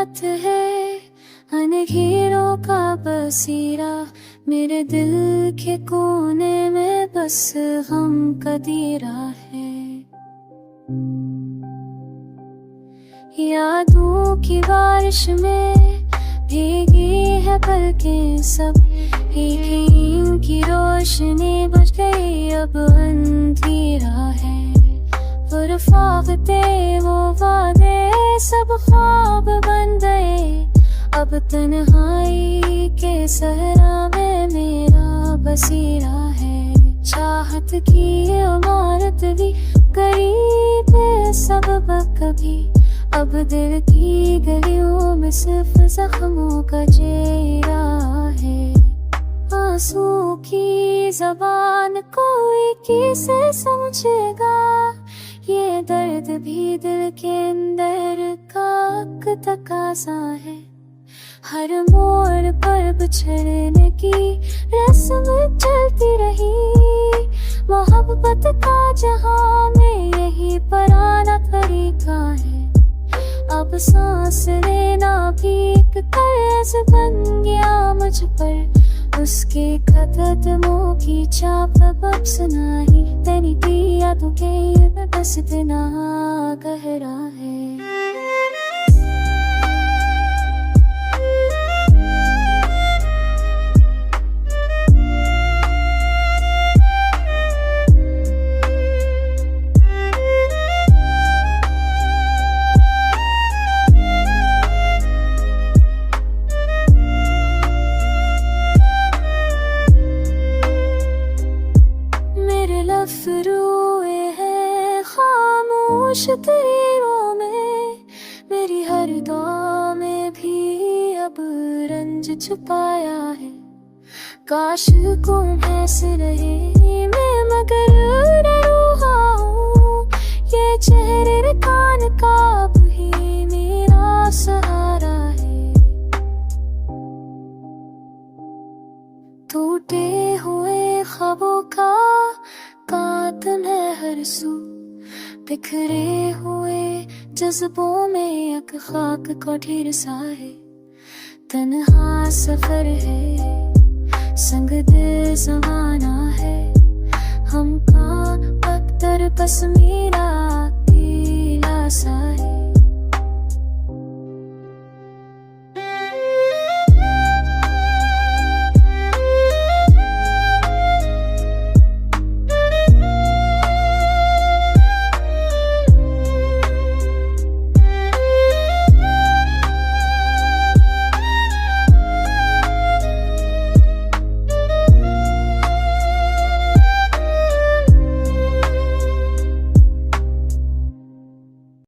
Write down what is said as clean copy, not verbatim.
साथ है अनघेरों का बसीरा, मेरे दिल के कोने में बस गम का दीरा है। यादों की बारिश में भीगी है पलकें सब, एक नींद की रोशनी बुझ गई अब अंधेरा है। फुरफाते वो वादे सब ख्वाब बन गए, अब तन्हाई के सहरा में मेरा बसीरा है। चाहत की इमारत भी करीब है सब कभी, अब दिल की गलियों में सिर्फ जख्मों का चेहरा है। आंसू की जबान कोई कैसे समझेगा, ये दर्द भी दिल के अंदर का तकाज़ा है। हर मोड़ पर बिछड़ने की रस्म चलती रही, मोहब्बत का जहां में यही पुराना तरीका है। अब सांस लेना भी एक कर्ज बन गया मुझ पर, उसके कदमों की छाप अब सुनाई तेरी दिया तुझे बस इतना गहरा है। रोए हैं खामोश तस्वीरों में, मेरी हर दुआ में भी अब रंज छुपाया है। काश कोई हंस रहे मैं मगर न रोहा हूँ, ये चेहरे कान का भी मेरा सहारा है। टूटे हुए ख्वाबों का कातन है हर सू, बिखरे हुए जज्बों में एक खाक का ढेर सा है। तन्हा सफर है संग दिल ज़माना है, हमका अक्तर बस मेरा दिल सा है।